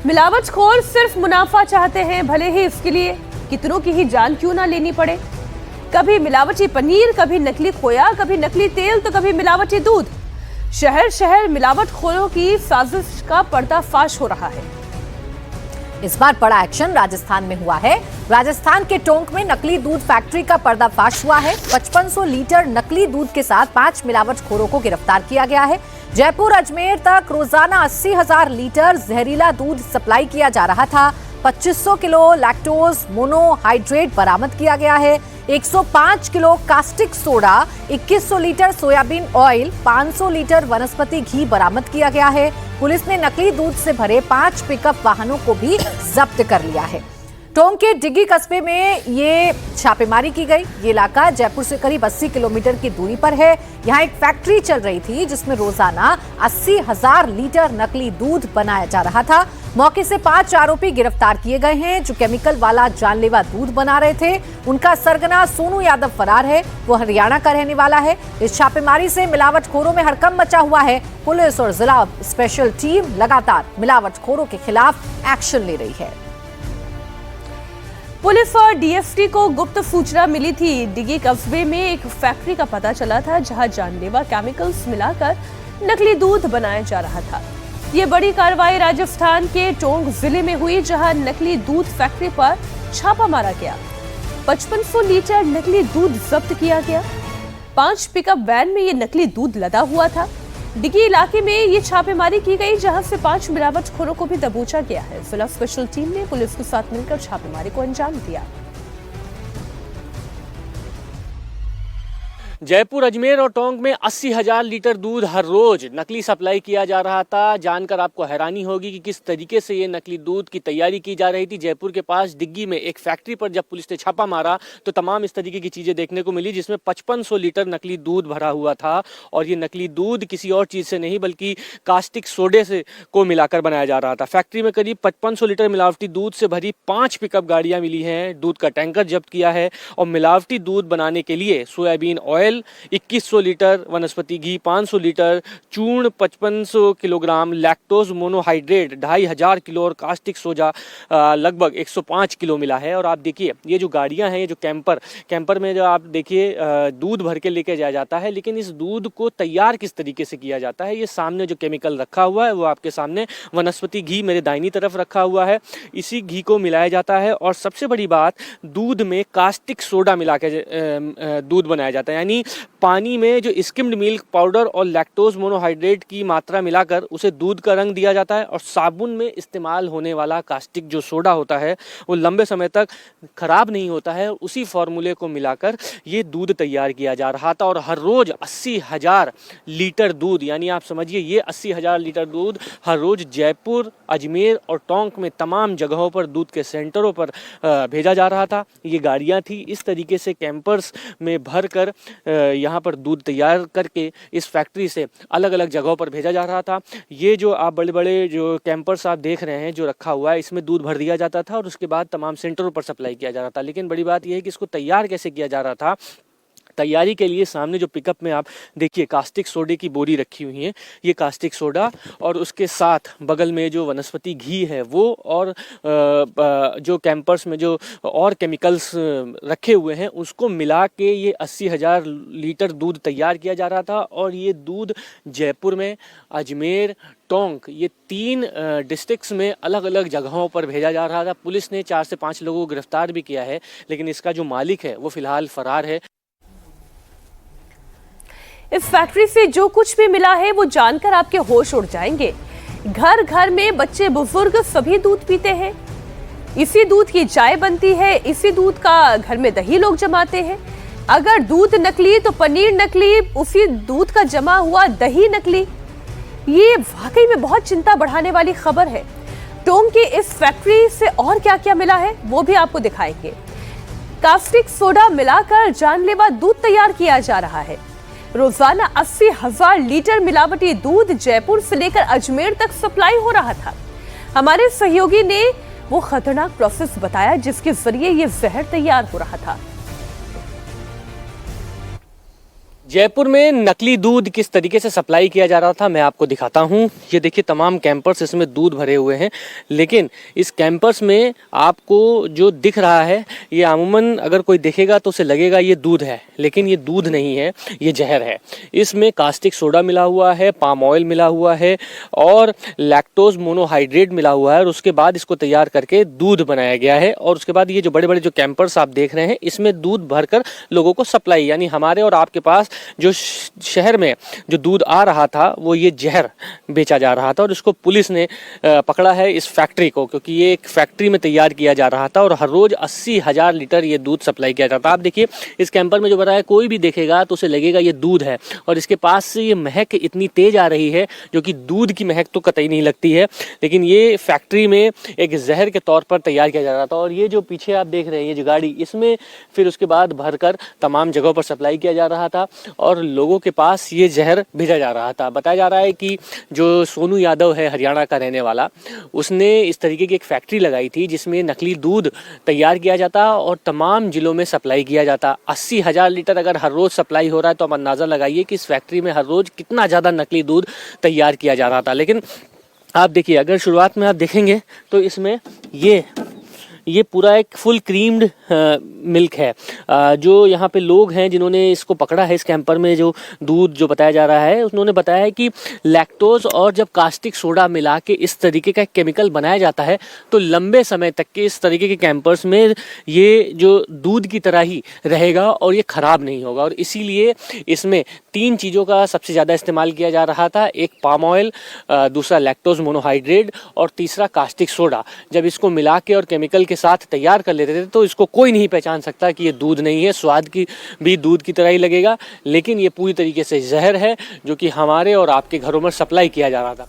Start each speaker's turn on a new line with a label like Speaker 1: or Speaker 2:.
Speaker 1: मिलावटखोर सिर्फ मुनाफा चाहते हैं, भले ही इसके लिए कितनों की ही जान क्यों ना लेनी पड़े। कभी मिलावटी पनीर, कभी नकली खोया, कभी नकली तेल, तो कभी मिलावटी दूध। शहर शहर मिलावटखोरों की साजिश का पर्दाफाश हो रहा है।
Speaker 2: इस बार बड़ा एक्शन राजस्थान में हुआ है। राजस्थान के टोंक में नकली दूध फैक्ट्री का पर्दाफाश हुआ है। 5500 लीटर नकली दूध के साथ 5 मिलावटखोरों को गिरफ्तार किया गया है। जयपुर अजमेर तक रोजाना 80,000 लीटर जहरीला दूध सप्लाई किया जा रहा था। 2500 किलो लैक्टोज मोनोहाइड्रेट बरामद किया गया है। 105 kilo caustic soda, 2100 litre soybean oil, 500 litre वनस्पति घी बरामद किया गया है। पुलिस ने नकली दूध से भरे 5 पिकअप वाहनों को भी जब्त कर लिया है। टोंक के डिग्गी कस्बे में ये छापेमारी की गई। ये इलाका जयपुर से करीब 80 किलोमीटर की दूरी पर है। यहाँ एक फैक्ट्री चल रही थी जिसमें रोजाना 80,000 लीटर नकली दूध बनाया जा रहा था। मौके से 5 आरोपी गिरफ्तार किए गए हैं जो केमिकल वाला जानलेवा दूध बना रहे थे। उनका सरगना सोनू यादव फरार है। वो हरियाणा का रहने वाला है। इस छापेमारी से मिलावटखोरों में हड़कंप मचा हुआ है। पुलिस और जिला स्पेशल टीम लगातार मिलावटखोरों के खिलाफ एक्शन ले रही है।
Speaker 1: पुलिस और डीएसटी को गुप्त सूचना मिली थी। डिग्गी कस्बे में एक फैक्ट्री का पता चला था जहां जानलेवा केमिकल्स मिलाकर नकली दूध बनाया जा रहा था। ये बड़ी कार्रवाई राजस्थान के टोंक जिले में हुई, जहां नकली दूध फैक्ट्री पर छापा मारा गया। 5500 लीटर नकली दूध जब्त किया गया। 5 पिकअप वैन में ये नकली दूध लदा हुआ था। डिग्गी इलाके में ये छापेमारी की गई, जहां से 5 मिलावटखोरों को भी दबोचा गया है। जिला स्पेशल टीम ने पुलिस के साथ मिलकर छापेमारी को अंजाम दिया।
Speaker 3: जयपुर, अजमेर और टोंक में 80,000 लीटर दूध हर रोज नकली सप्लाई किया जा रहा था। जानकर आपको हैरानी होगी कि किस तरीके से ये नकली दूध की तैयारी की जा रही थी। जयपुर के पास डिग्गी में एक फैक्ट्री पर जब पुलिस ने छापा मारा तो तमाम इस तरीके की चीज़ें देखने को मिली, जिसमें 5500 लीटर नकली दूध भरा हुआ था। और ये नकली दूध किसी और चीज़ से नहीं बल्कि कास्टिक सोडे से को मिलाकर बनाया जा रहा था। फैक्ट्री में करीब 5500 लीटर मिलावटी दूध से भरी 5 पिकअप गाड़ियाँ मिली हैं। दूध का टैंकर जब्त किया है और मिलावटी दूध बनाने के लिए सोयाबीन ऑयल, 2100 लीटर वनस्पति घी, 500 लीटर चूर्ण, 5500 किलोग्राम लैक्टोज मोनोहाइड्रेट, 2500 किलो और कास्टिक सोडा लगभग 105 किलो मिला है। और आप देखिए ये जो गाड़ियां हैं, ये जो कैंपर में जो आप देखिए दूध भर के लेके जाया जाता है, लेकिन इस दूध को तैयार किस तरीके से किया जाता है, ये सामने जो केमिकल रखा हुआ है वो आपके सामने वनस्पति घी मेरे दाहिनी तरफ रखा हुआ है। इसी घी को मिलाया जाता है और सबसे बड़ी बात, दूध में कास्टिक सोडा मिला के दूध बनाया जाता है। यानी पानी में जो स्किम्ड मिल्क पाउडर और लैक्टोज मोनोहाइड्रेट की मात्रा मिलाकर उसे दूध का रंग दिया जाता है। और साबुन में इस्तेमाल होने वाला कास्टिक जो सोडा होता है वो लंबे समय तक खराब नहीं होता है। उसी फॉर्मूले को मिलाकर ये दूध तैयार किया जा रहा था। और हर रोज 80,000 लीटर दूध, यानी आप समझिए ये 80,000 लीटर दूध हर रोज जयपुर, अजमेर और टोंक में तमाम जगहों पर दूध के सेंटरों पर भेजा जा रहा था। ये गाड़ियाँ थी, इस तरीके से कैंपर्स में भर कर यहाँ पर दूध तैयार करके इस फैक्ट्री से अलग अलग जगहों पर भेजा जा रहा था। ये जो आप बड़े बड़े जो कैंपर्स आप देख रहे हैं जो रखा हुआ है, इसमें दूध भर दिया जाता था और उसके बाद तमाम सेंटरों पर सप्लाई किया जा रहा था। लेकिन बड़ी बात यह है कि इसको तैयार कैसे किया जा रहा था। तैयारी के लिए सामने जो पिकअप में आप देखिए कास्टिक सोडे की बोरी रखी हुई है, ये कास्टिक सोडा और उसके साथ बगल में जो वनस्पति घी है वो, और जो कैंपर्स में जो और केमिकल्स रखे हुए हैं उसको मिला के ये 80,000 लीटर दूध तैयार किया जा रहा था। और ये दूध जयपुर में, अजमेर, टोंक, ये 3 डिस्ट्रिक्ट्स में अलग अलग जगहों पर भेजा जा रहा था। पुलिस ने 4 से 5 लोगों को गिरफ्तार भी किया है, लेकिन इसका जो मालिक है वो फिलहाल फरार है।
Speaker 1: इस फैक्ट्री से जो कुछ भी मिला है वो जानकर आपके होश उड़ जाएंगे। घर घर में बच्चे बुजुर्ग सभी दूध पीते हैं। इसी दूध की चाय बनती है, इसी दूध का घर में दही लोग जमाते हैं। अगर दूध नकली तो पनीर नकली, उसी दूध का जमा हुआ दही नकली। ये वाकई में बहुत चिंता बढ़ाने वाली खबर है। टोंक की इस फैक्ट्री से और क्या क्या मिला है वो भी आपको दिखाएंगे। कास्टिक सोडा मिलाकर जानलेवा दूध तैयार किया जा रहा है। रोजाना 80,000 लीटर मिलावटी दूध जयपुर से लेकर अजमेर तक सप्लाई हो रहा था। हमारे सहयोगी ने वो खतरनाक प्रोसेस बताया जिसके जरिए ये जहर तैयार हो रहा था।
Speaker 3: जयपुर में नकली दूध किस तरीके से सप्लाई किया जा रहा था मैं आपको दिखाता हूँ। ये देखिए तमाम कैंपर्स इसमें दूध भरे हुए हैं, लेकिन इस कैंपर्स में आपको जो दिख रहा है ये अमूमन अगर कोई देखेगा तो उसे लगेगा ये दूध है, लेकिन ये दूध नहीं है, ये जहर है। इसमें कास्टिक सोडा मिला हुआ है, पाम ऑयल मिला हुआ है और लैक्टोज मोनोहाइड्रेट मिला हुआ है और उसके बाद इसको तैयार करके दूध बनाया गया है। और उसके बाद ये जो बड़े बड़े जो कैंपर्स आप देख रहे हैं इसमें दूध भरकर लोगों को सप्लाई, यानी हमारे और आपके पास जो शहर में जो दूध आ रहा था वो ये जहर बेचा जा रहा था। और इसको पुलिस ने पकड़ा है इस फैक्ट्री को, क्योंकि ये एक फैक्ट्री में तैयार किया जा रहा था और हर रोज 80,000 लीटर ये दूध सप्लाई किया जाता। आप देखिए इस कैंपर में जो भरा है कोई भी देखेगा तो उसे लगेगा ये दूध है और इसके पास से ये महक इतनी तेज आ रही है जो कि दूध की महक तो कतई नहीं लगती है, लेकिन ये फैक्ट्री में एक जहर के तौर पर तैयार किया जा रहा था। और ये जो पीछे आप देख रहे हैं ये जो गाड़ी, इसमें फिर उसके बाद भरकर तमाम जगहों पर सप्लाई किया जा रहा था और लोगों के पास ये जहर भेजा जा रहा था। बताया जा रहा है कि जो सोनू यादव है हरियाणा का रहने वाला, उसने इस तरीके की एक फैक्ट्री लगाई थी जिसमें नकली दूध तैयार किया जाता और तमाम जिलों में सप्लाई किया जाता। 80,000 लीटर अगर हर रोज सप्लाई हो रहा है तो आप अंदाजा लगाइए कि इस फैक्ट्री में हर रोज कितना ज़्यादा नकली दूध तैयार किया जा रहा था। लेकिन आप देखिए अगर शुरुआत में आप देखेंगे तो इसमें ये पूरा एक फुल क्रीम्ड मिल्क है। जो यहाँ पे लोग हैं जिन्होंने इसको पकड़ा है इस कैंपर में जो दूध जो बताया जा रहा है, उन्होंने बताया है कि लैक्टोज और जब कास्टिक सोडा मिला के इस तरीके का केमिकल बनाया जाता है तो लंबे समय तक के इस तरीके के कैंपर्स में ये जो दूध की तरह ही रहेगा और ये ख़राब नहीं होगा। और इसीलिए इसमें 3 चीज़ों का सबसे ज़्यादा इस्तेमाल किया जा रहा था, एक पाम ऑयल, दूसरा लैक्टोज मोनोहाइड्रेट और तीसरा कास्टिक सोडा। जब इसको मिला के और केमिकल के साथ तैयार कर लेते थे तो इसको कोई नहीं पहचान सकता कि ये दूध नहीं है। स्वाद की भी दूध की तरह ही लगेगा, लेकिन ये पूरी तरीके से जहर है जो कि हमारे और आपके घरों में सप्लाई किया जा रहा था।